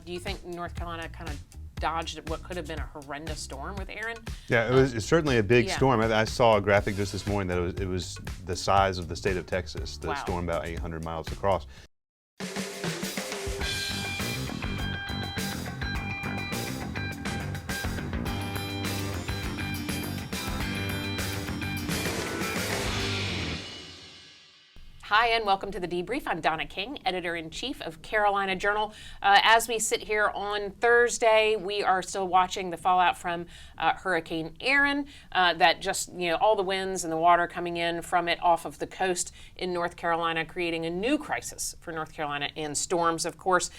do you think North Carolina kind of dodged what could have been a horrendous storm with Erin? Yeah, it's certainly a big yeah. storm. I saw a graphic just this morning that it was the size of the state of Texas. The Wow. storm about 800 miles across. Hi, and welcome to the Debrief. I'm Donna King, Editor-in-Chief of Carolina Journal. As we sit here on Thursday, we are still watching the fallout from Hurricane Erin, that just, all the winds and the water coming in from it off of the coast in North Carolina, creating a new crisis for North Carolina and storms, of course.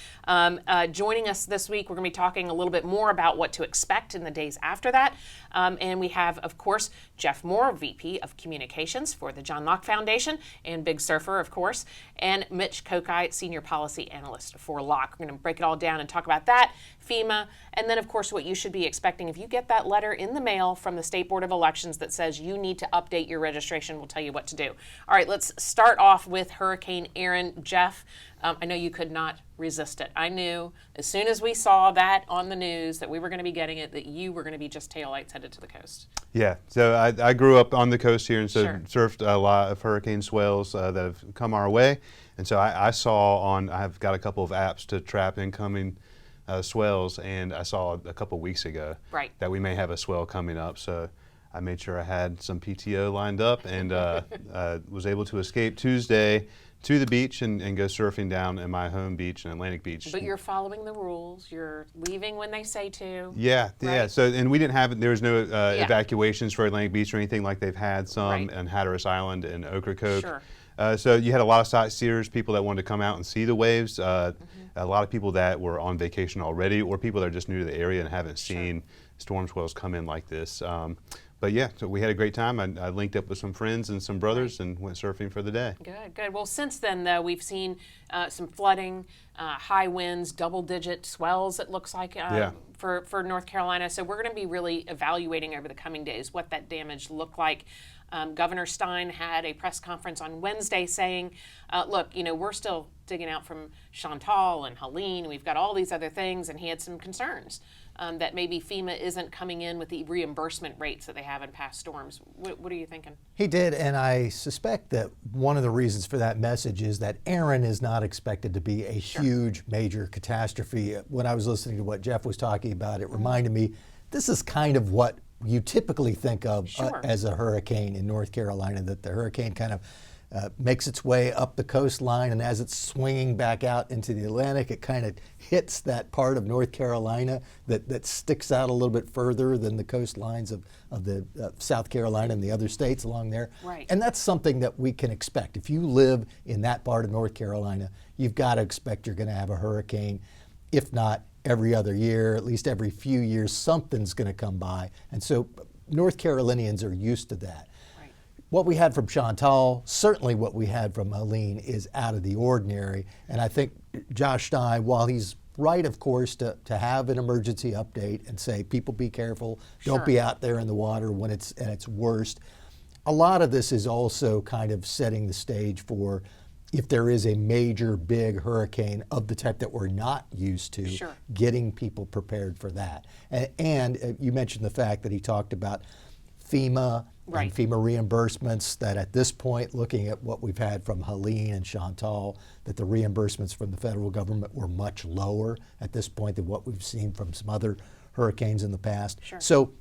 Joining us this week, we're going to be talking a little bit more about what to expect in the days after that. And we have, of course, Jeff Moore, VP of Communications for the John Locke Foundation and Big Sur, of course, and Mitch Kokai, Senior Policy Analyst for Locke. We're going to break it all down and talk about that, FEMA, and then, of course, what you should be expecting. If you get that letter in the mail from the State Board of Elections that says you need to update your registration, we'll tell you what to do. All right, let's start off with Hurricane Erin. Jeff, I know you could not resist it. I knew as soon as we saw that on the news that we were going to be getting it, that you were going to be just taillights headed to the coast. Yeah, so I grew up on the coast here, and so Sure. surfed a lot of hurricane swells that have come our way. And so I saw I've got a couple of apps to trap incoming swells, and I saw a couple weeks ago that we may have a swell coming up. So I made sure I had some PTO lined up, and was able to escape Tuesday to the beach and go surfing down in my home beach in Atlantic Beach. But you're following the rules. You're leaving when they say to. Yeah, yeah. So, and we didn't have, there was no evacuations for Atlantic Beach or anything like they've had some on Hatteras Island and Ocracoke. Sure. So you had a lot of sightseers, people that wanted to come out and see the waves. A lot of people that were on vacation already, or people that are just new to the area and haven't seen storm swells come in like this. But yeah, so we had a great time. I linked up with some friends and some brothers and went surfing for the day. Good, good. Well, since then, though, we've seen some flooding, high winds, double-digit swells, it looks like, for North Carolina. So we're going to be really evaluating over the coming days what that damage looked like. Governor Stein had a press conference on Wednesday saying, look, we're still digging out from Chantal and Helene. We've got all these other things, and he had some concerns that maybe FEMA isn't coming in with the reimbursement rates that they have in past storms. What are you thinking? He did, and I suspect that one of the reasons for that message is that Erin is not expected to be a huge, major catastrophe. When I was listening to what Jeff was talking about, it reminded me, this is kind of what you typically think of as a hurricane in North Carolina, that the hurricane kind of makes its way up the coastline, and as it's swinging back out into the Atlantic, it kind of hits that part of North Carolina that sticks out a little bit further than the coastlines of the South Carolina and the other states along there. Right. And that's something that we can expect. If you live in that part of North Carolina, you've got to expect you're going to have a hurricane, if not every other year, at least every few years, something's going to come by. And so North Carolinians are used to that. What we had from Chantal, certainly what we had from Helene, is out of the ordinary. And I think Josh Stein, while he's right, of course, to have an emergency update and say, people be careful, don't be out there in the water when it's at its worst. A lot of this is also kind of setting the stage for if there is a major big hurricane of the type that we're not used to, getting people prepared for that. And you mentioned the fact that he talked about FEMA and FEMA reimbursements, that at this point, looking at what we've had from Helene and Chantal, that the reimbursements from the federal government were much lower at this point than what we've seen from some other hurricanes in the past. So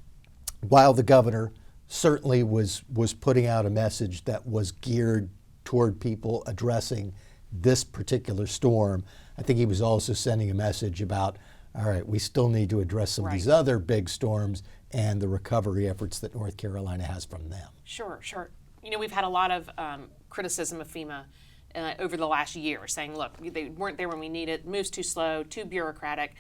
while the governor certainly was putting out a message that was geared toward people addressing this particular storm, I think he was also sending a message about, all right, we still need to address some of these other big storms and the recovery efforts that North Carolina has from them. Sure. We've had a lot of criticism of FEMA over the last year, saying, look, they weren't there when we needed, moves too slow, too bureaucratic.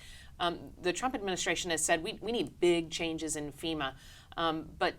The Trump administration has said we need big changes in FEMA, but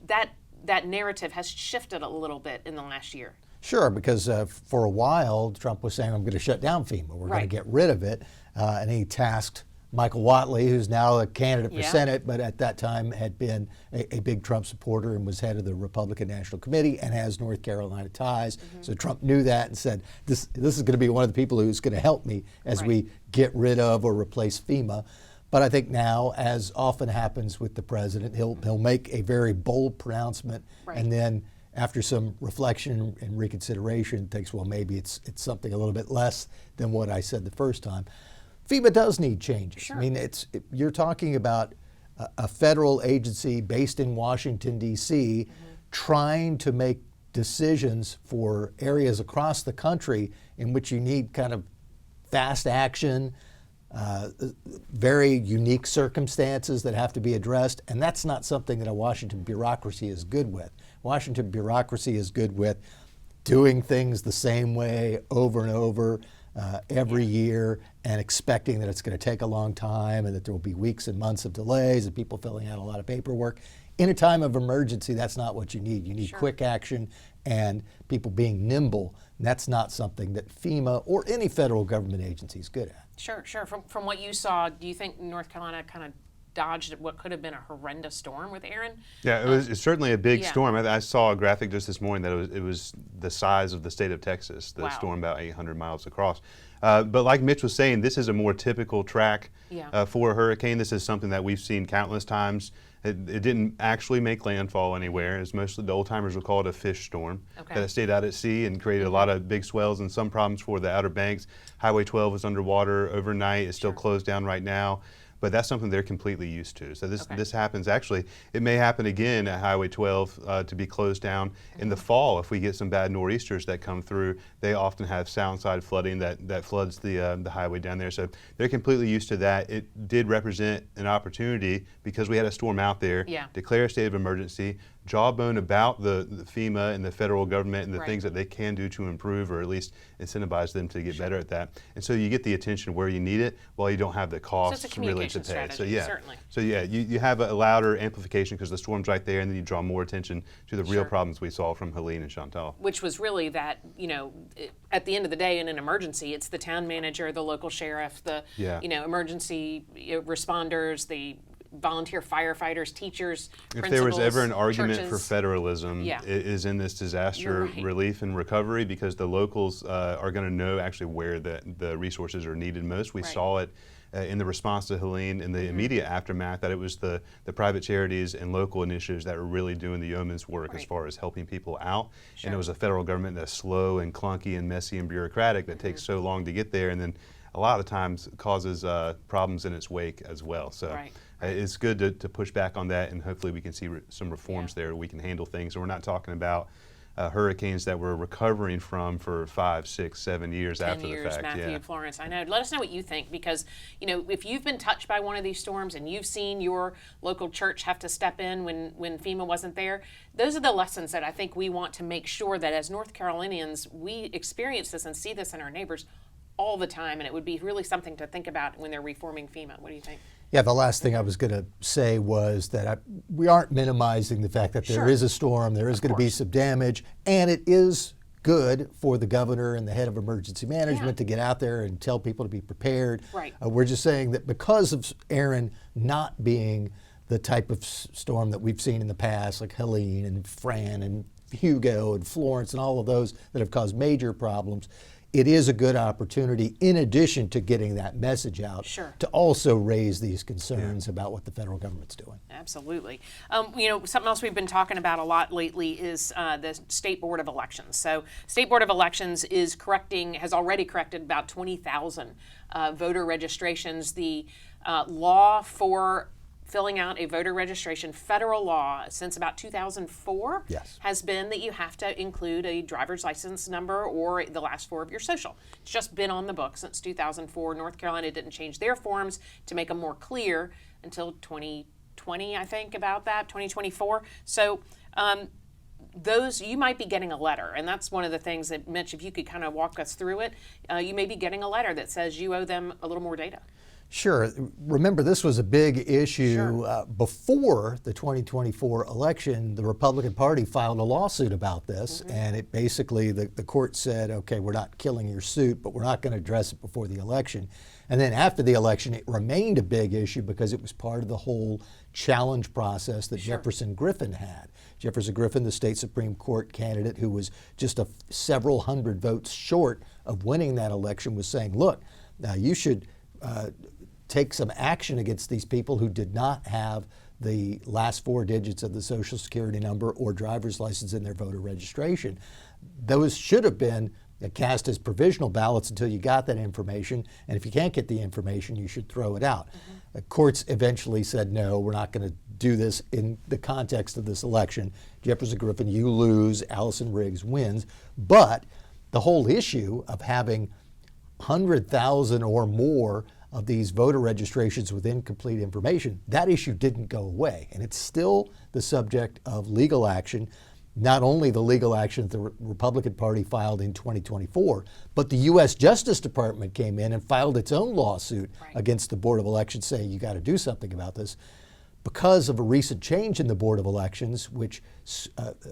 that narrative has shifted a little bit in the last year. Sure, because for a while, Trump was saying, I'm going to shut down FEMA. We're going to get rid of it. And he tasked Michael Whatley, who's now a candidate for Yeah. Senate, but at that time had been a big Trump supporter and was head of the Republican National Committee and has North Carolina ties. So Trump knew that and said, this is going to be one of the people who's going to help me as we get rid of or replace FEMA. But I think now, as often happens with the president, he'll make a very bold pronouncement, and then after some reflection and reconsideration, thinks, well, maybe it's something a little bit less than what I said the first time. FEMA does need changes. Sure. I mean, you're talking about a federal agency based in Washington, D.C., trying to make decisions for areas across the country in which you need kind of fast action, very unique circumstances that have to be addressed, and that's not something that a Washington bureaucracy is good with. Washington bureaucracy is good with doing things the same way over and over every year and expecting that it's going to take a long time and that there will be weeks and months of delays and people filling out a lot of paperwork. In a time of emergency, that's not what you need. You need quick action and people being nimble. And that's not something that FEMA or any federal government agency is good at. Sure. From what you saw, do you think North Carolina kind of dodged what could have been a horrendous storm with Erin? Yeah, it's certainly a big storm. I saw a graphic just this morning that it was the size of the state of Texas, the storm about 800 miles across. But like Mitch was saying, this is a more typical track for a hurricane. This is something that we've seen countless times. It didn't actually make landfall anywhere. It's mostly, the old timers would call it a fish storm. That it stayed out at sea and created a lot of big swells and some problems for the Outer Banks. Highway 12 was underwater overnight. It's still closed down right now. But that's something they're completely used to. So this happens. Actually, it may happen again at Highway 12 to be closed down in the fall if we get some bad nor'easters that come through. They often have sound-side flooding that floods the highway down there. So they're completely used to that. It did represent an opportunity because we had a storm out there, declare a state of emergency, jawbone about the FEMA and the federal government and the things that they can do to improve or at least incentivize them to get better at that. And so you get the attention where you need it while you don't have the costs really to pay. Strategy, So you have a louder amplification because the storm's right there, and then you draw more attention to the real problems we saw from Helene and Chantal. Which was really that, at the end of the day in an emergency, it's the town manager, the local sheriff, the emergency responders, the volunteer firefighters, teachers, If principals, there was ever an argument churches. for federalism, it is in this disaster relief and recovery because the locals are going to know actually where the resources are needed most. We saw it in the response to Helene in the immediate aftermath that it was the private charities and local initiatives that were really doing the yeoman's work as far as helping people out. And it was a federal government that's slow and clunky and messy and bureaucratic that takes so long to get there and then a lot of times causes problems in its wake as well. So it's good to push back on that and hopefully we can see some reforms there. We can handle things. And we're not talking about hurricanes that we're recovering from for 5, 6, 7 years after the fact. Matthew, Florence, I know. Let us know what you think because, if you've been touched by one of these storms and you've seen your local church have to step in when FEMA wasn't there, those are the lessons that I think we want to make sure that as North Carolinians, we experience this and see this in our neighbors all the time, and it would be really something to think about when they're reforming FEMA. What do you think? Yeah, the last thing I was going to say was that we aren't minimizing the fact that there is a storm, there is going to be some damage, and it is good for the governor and the head of emergency management to get out there and tell people to be prepared. We're just saying that because of Erin not being the type of storm that we've seen in the past, like Helene and Fran and Hugo and Florence and all of those that have caused major problems, it is a good opportunity, in addition to getting that message out, to also raise these concerns about what the federal government's doing. Absolutely. Something else we've been talking about a lot lately is the State Board of Elections. So State Board of Elections has already corrected about 20,000 voter registrations. The law for filling out a voter registration, federal law since about 2004 has been that you have to include a driver's license number or the last 4 of your social. It's just been on the book since 2004. North Carolina didn't change their forms to make them more clear until 2020, I think, about that, 2024. So those, you might be getting a letter, and that's one of the things that, Mitch, if you could kind of walk us through it, you may be getting a letter that says you owe them a little more data. Sure. Remember, this was a big issue before the 2024 election. The Republican Party filed a lawsuit about this, and it basically, the court said, okay, we're not killing your suit, but we're not going to address it before the election. And then after the election, it remained a big issue because it was part of the whole challenge process that Jefferson Griffin had. Jefferson Griffin, the state Supreme Court candidate who was just several hundred votes short of winning that election, was saying, look, now you should take some action against these people who did not have the last 4 digits of the Social Security number or driver's license in their voter registration. Those should have been cast as provisional ballots until you got that information, and if you can't get the information, you should throw it out. The courts eventually said, no, we're not going to do this in the context of this election. Jefferson Griffin, you lose, Allison Riggs wins, but the whole issue of having 100,000 or more of these voter registrations with incomplete information, that issue didn't go away. And it's still the subject of legal action, not only the legal action that the Republican Party filed in 2024, but the U.S. Justice Department came in and filed its own lawsuit against the Board of Elections saying you got to do something about this. Because of a recent change in the Board of Elections, which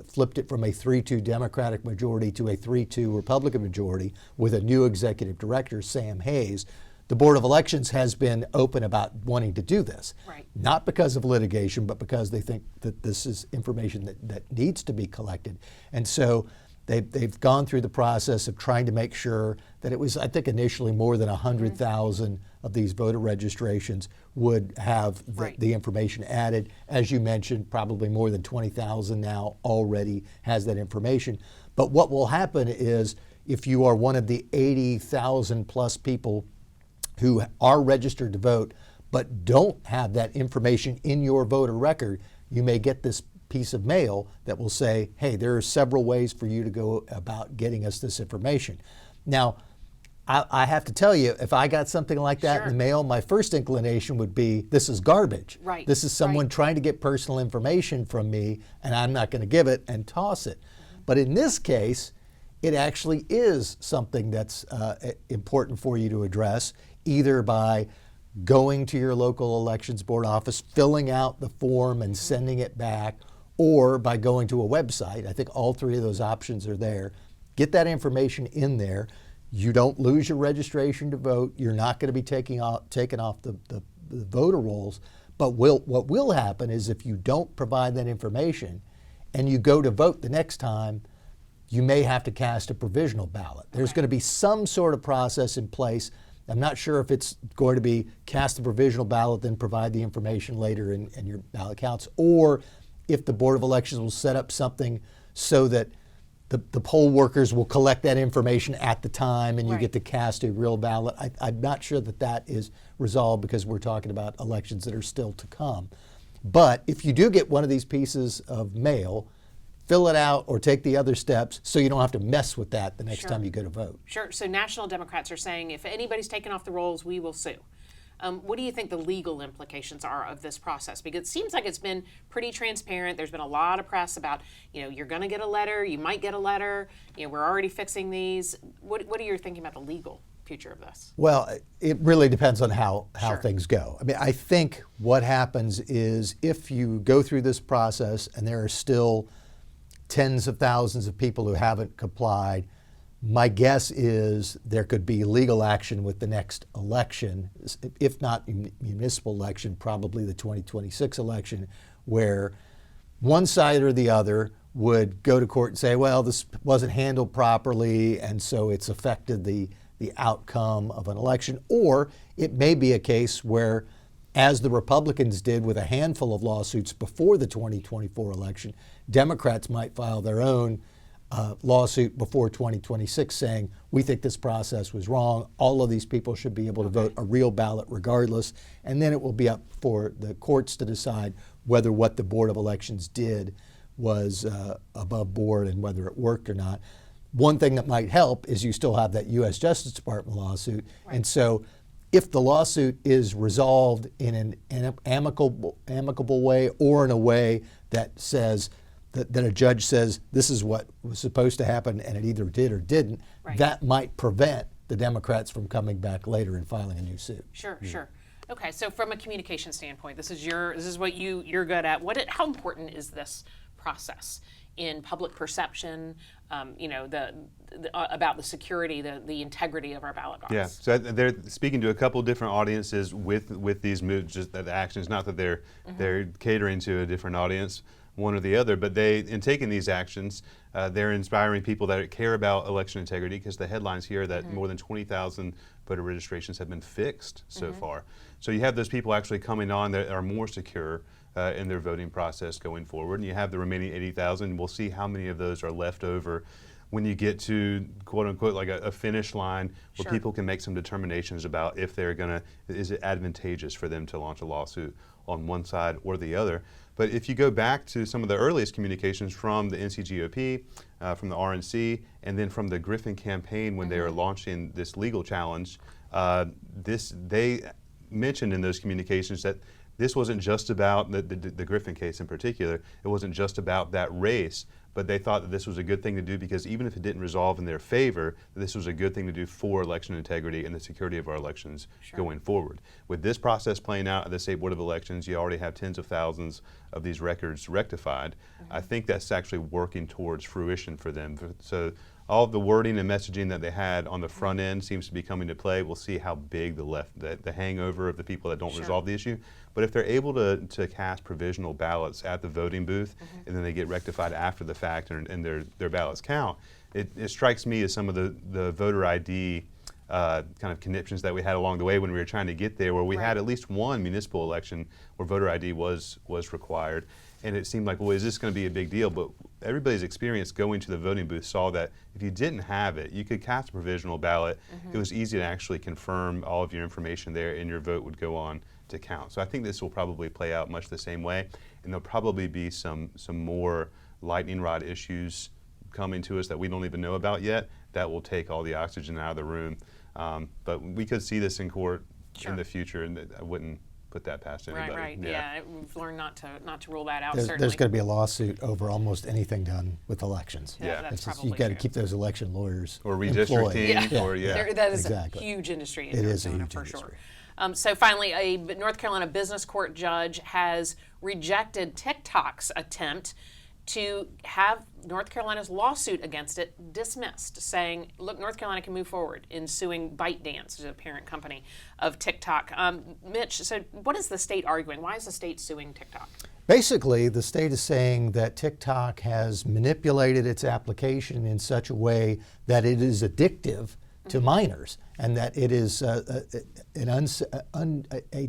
flipped it from a 3-2 Democratic majority to a 3-2 Republican majority with a new executive director, Sam Hayes, the Board of Elections has been open about wanting to do this. Not because of litigation, but because they think that this is information that needs to be collected. And so they've gone through the process of trying to make sure that it was, I think initially more than 100,000 of these voter registrations would have the information added. As you mentioned, probably more than 20,000 now already has that information. But what will happen is if you are one of the 80,000 plus people who are registered to vote but don't have that information in your voter record, you may get this piece of mail that will say, hey, there are several ways for you to go about getting us this information. Now, I have to tell you, if I got something like that in the mail, my first inclination would be, this is garbage. This is someone trying to get personal information from me, and I'm not going to give it and toss it. But in this case, it actually is something that's important for you to address, either by going to your local elections board office, filling out the form and sending it back, or by going to a website. I think all three of those options are there. Get that information in there. You don't lose your registration to vote. You're not going to be taken off the voter rolls. But what will happen is if you don't provide that information and you go to vote the next time, you may have to cast a provisional ballot. There's going to be some sort of process in place. I'm not sure if it's going to be cast a provisional ballot, then provide the information later and your ballot counts, or if the Board of Elections will set up something so that the poll workers will collect that information at the time and you get to cast a real ballot. I'm not sure that is resolved because we're talking about elections that are still to come. But if you do get one of these pieces of mail, fill it out or take the other steps so you don't have to mess with that the next time you go to vote. So national Democrats are saying if anybody's taken off the rolls, we will sue. What do you think the legal implications are of this process? Because it seems like it's been pretty transparent. There's been a lot of press about, you're going to get a letter, you might get a letter, we're already fixing these. What are you thinking about the legal future of this? Well, it really depends on how things go. I mean, I think what happens is if you go through this process and there are still tens of thousands of people who haven't complied, my guess is there could be legal action with the next election, if not municipal election, probably the 2026 election, where one side or the other would go to court and say, well, this wasn't handled properly, and so it's affected the outcome of an election. Or it may be a case where, as the Republicans did with a handful of lawsuits before the 2024 election, Democrats might file their own lawsuit before 2026 saying, we think this process was wrong. All of these people should be able to vote a real ballot regardless. And then it will be up for the courts to decide whether what the Board of Elections did was above board and whether it worked or not. One thing that might help is you still have that U.S. Justice Department lawsuit. And so if the lawsuit is resolved in an amicable way or in a way that says, that a judge says this is what was supposed to happen and it either did or didn't, that might prevent the Democrats from coming back later and filing a new suit. Sure. Okay, so from a communication standpoint, this is what you're good at. How important is this process in public perception? about the security, the integrity of our ballot box. Yeah, so they're speaking to a couple different audiences with these moves, just the actions. Not that they're catering to a different audience, one or the other, but in taking these actions, they're inspiring people that care about election integrity, because the headlines here that more than 20,000 voter registrations have been fixed so far. So you have those people actually coming on that are more secure in their voting process going forward, and you have the remaining 80,000. We'll see how many of those are left over when you get to quote unquote like a finish line where people can make some determinations about if is it advantageous for them to launch a lawsuit on one side or the other. But if you go back to some of the earliest communications from the NCGOP, from the RNC, and then from the Griffin campaign when they were launching this legal challenge, they mentioned in those communications that this wasn't just about the Griffin case in particular. It wasn't just about that race, but they thought that this was a good thing to do because even if it didn't resolve in their favor, this was a good thing to do for election integrity and the security of our elections going forward. With this process playing out at the State Board of Elections, you already have tens of thousands of these records rectified. I think that's actually working towards fruition for them. So all of the wording and messaging that they had on the front end seems to be coming to play. We'll see how big the hangover of the people that don't resolve the issue. But if they're able to cast provisional ballots at the voting booth and then they get rectified after the fact and their ballots count, it strikes me as some of the voter ID kind of conniptions that we had along the way when we were trying to get there, where we had at least one municipal election where voter ID was required. And it seemed like, well, is this going to be a big deal? But everybody's experience going to the voting booth saw that if you didn't have it, you could cast a provisional ballot. It was easy to actually confirm all of your information there, and your vote would go on to count. So I think this will probably play out much the same way, and there'll probably be some more lightning rod issues coming to us that we don't even know about yet that will take all the oxygen out of the room. But we could see this in court in the future, and I wouldn't put that past anybody. Right. Yeah. We've learned not to rule that out. There's Certainly, going to be a lawsuit over almost anything done with elections. That's probably you've got to keep those election lawyers or redistricting. That is a huge industry. It is a huge huge industry. Sure. So finally, a North Carolina business court judge has rejected TikTok's attempt to have North Carolina's lawsuit against it dismissed, saying, look, North Carolina can move forward in suing ByteDance, the parent company of TikTok. Mitch, so what is the state arguing? Why is the state suing TikTok? Basically, the state is saying that TikTok has manipulated its application in such a way that it is addictive to minors, and that it is a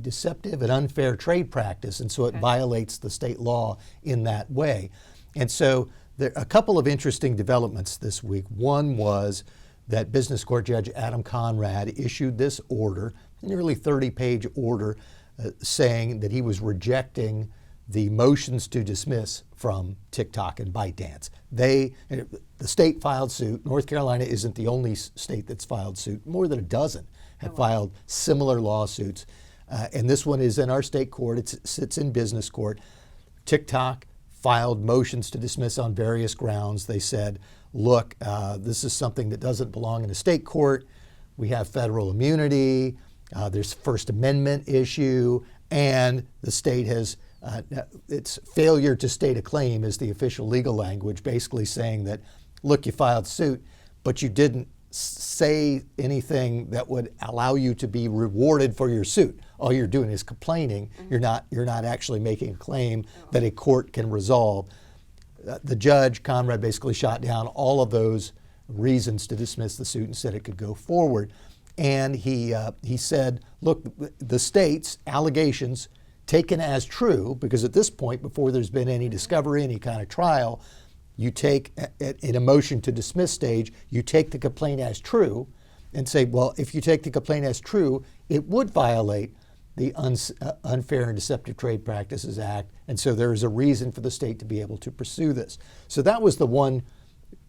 deceptive and unfair trade practice, and so it violates the state law in that way. And so there are a couple of interesting developments this week. One was that Business Court Judge Adam Conrad issued this order, a nearly 30-page order, saying that he was rejecting the motions to dismiss from TikTok and ByteDance. The state filed suit. North Carolina isn't the only state that's filed suit. More than a dozen have filed similar lawsuits. And this one is in our state court. It sits in business court. TikTok filed motions to dismiss on various grounds. They said, look, this is something that doesn't belong in a state court. We have federal immunity. There's a First Amendment issue. And the state has its failure to state a claim is the official legal language, basically saying that, look, you filed suit, but you didn't say anything that would allow you to be rewarded for your suit. All you're doing is complaining. You're not actually making a claim that a court can resolve. The judge, Conrad, basically shot down all of those reasons to dismiss the suit and said it could go forward. And he said, look, the state's allegations taken as true, because at this point, before there's been any discovery, any kind of trial, you take, in a motion to dismiss stage, you take the complaint as true and say, well, if you take the complaint as true, it would violate the Unfair and Deceptive Trade Practices Act, and so there is a reason for the state to be able to pursue this. So that was the one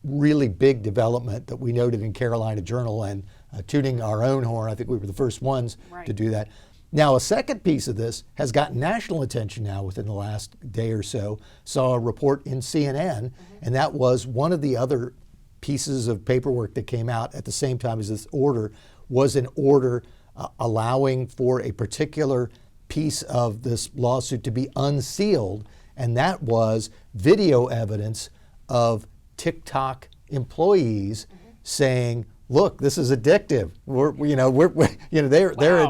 really big development that we noted in Carolina Journal, and tooting our own horn, I think we were the first ones to do that. Now, a second piece of this has gotten national attention now within the last day or so. Saw a report in CNN, and that was one of the other pieces of paperwork that came out at the same time as this order was an order allowing for a particular piece of this lawsuit to be unsealed, and that was video evidence of TikTok employees saying, "Look, this is addictive."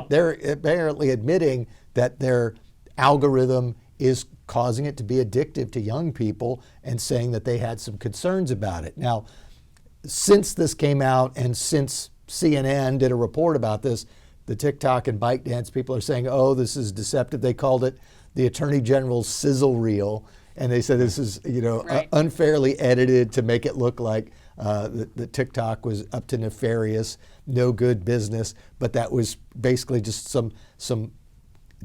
They're apparently admitting that their algorithm is causing it to be addictive to young people, and saying that they had some concerns about it. Now, since this came out and since CNN did a report about this, the TikTok and ByteDance people are saying, "Oh, this is deceptive." They called it the Attorney General's sizzle reel, and they said this is unfairly edited to make it look like the TikTok was up to nefarious, no good business. But that was basically just some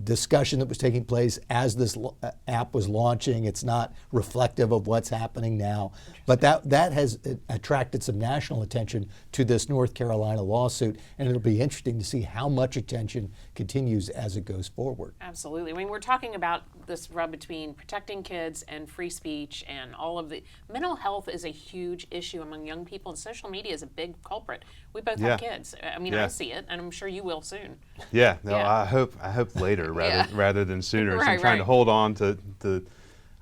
discussion that was taking place as this app was launching. It's not reflective of what's happening now. But that has attracted some national attention to this North Carolina lawsuit, and it'll be interesting to see how much attention continues as it goes forward. Absolutely. I mean, we're talking about this rub between protecting kids and free speech, and all of the mental health is a huge issue among young people, and social media is a big culprit. We both have kids. I mean, I see it, and I'm sure you will soon. Yeah. No, I hope later rather than sooner. So I'm trying to hold on to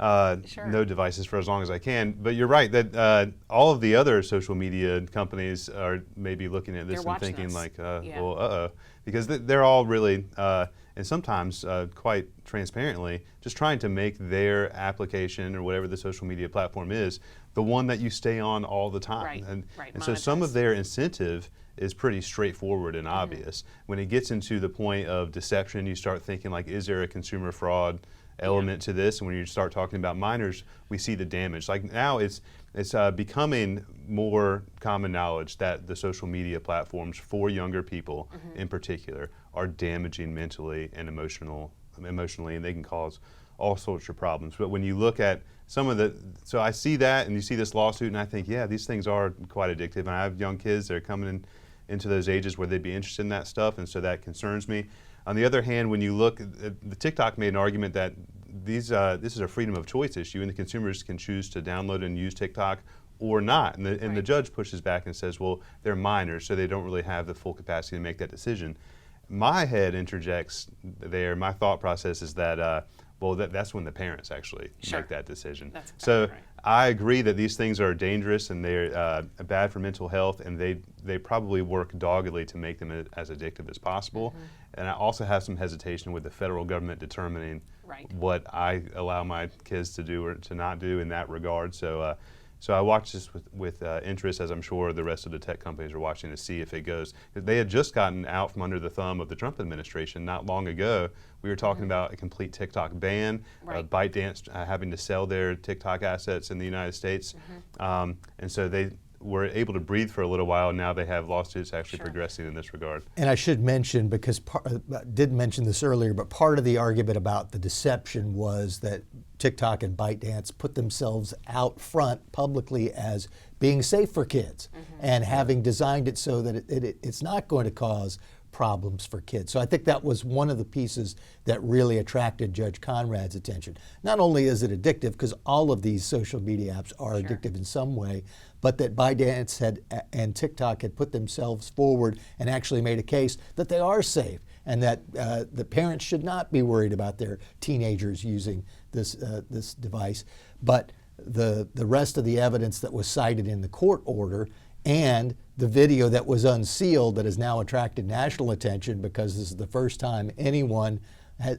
no devices for as long as I can. But you're right that all of the other social media companies are maybe looking at this and thinking well, because they're all really and sometimes quite transparently just trying to make their application or whatever the social media platform is the one that you stay on all the time. And so some of their incentive is pretty straightforward and obvious. When it gets into the point of deception, you start thinking like, is there a consumer fraud element to this? And when you start talking about minors, we see the damage. Like now it's becoming more common knowledge that the social media platforms for younger people in particular are damaging mentally and emotionally, and they can cause all sorts of problems. But when you look at so I see that, and you see this lawsuit, and I think, these things are quite addictive. And I have young kids that are coming into those ages where they'd be interested in that stuff, and so that concerns me. On the other hand, when you look, the TikTok made an argument that this is a freedom of choice issue, and the consumers can choose to download and use TikTok or not. And the judge pushes back and says, well, they're minors, so they don't really have the full capacity to make that decision. My head interjects there. My thought process is that, that's when the parents actually make that decision. That's exactly so right. I agree that these things are dangerous and they're bad for mental health, and they probably work doggedly to make them as addictive as possible. And I also have some hesitation with the federal government determining what I allow my kids to do or to not do in that regard. So I watch this with interest, as I'm sure the rest of the tech companies are watching, to see if it goes. They had just gotten out from under the thumb of the Trump administration not long ago. We were talking about a complete TikTok ban, ByteDance having to sell their TikTok assets in the United States. And so they were able to breathe for a little while, and now they have lawsuits actually progressing in this regard. And I should mention, because did mention this earlier, but part of the argument about the deception was that TikTok and ByteDance put themselves out front publicly as being safe for kids and having designed it so that it's not going to cause problems for kids. So I think that was one of the pieces that really attracted Judge Conrad's attention. Not only is it addictive, because all of these social media apps are addictive in some way, but that ByteDance and TikTok had put themselves forward and actually made a case that they are safe, and that the parents should not be worried about their teenagers using this device. But the rest of the evidence that was cited in the court order and the video that was unsealed that has now attracted national attention, because this is the first time anyone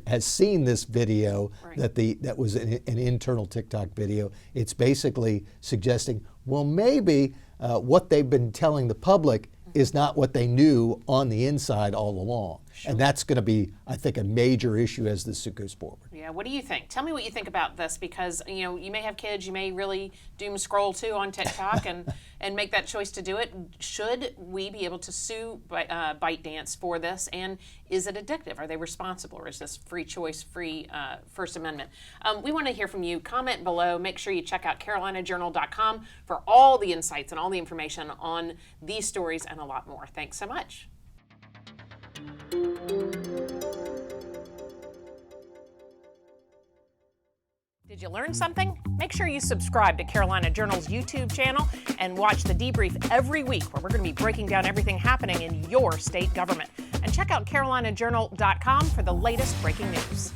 has seen this video that was an internal TikTok video. It's basically suggesting, well, maybe what they've been telling the public is not what they knew on the inside all along. And that's going to be, I think, a major issue as this goes forward. Yeah, what do you think? Tell me what you think about this, because you may have kids, you may really doom scroll too on TikTok and make that choice to do it. Should we be able to sue ByteDance for this, and is it addictive? Are they responsible, or is this free choice, free First Amendment? We want to hear from you. Comment below. Make sure you check out carolinajournal.com for all the insights and all the information on these stories and a lot more. Thanks so much. Did you learn something? Make sure you subscribe to Carolina Journal's YouTube channel and watch the Debrief every week, where we're going to be breaking down everything happening in your state government. And check out carolinajournal.com for the latest breaking news.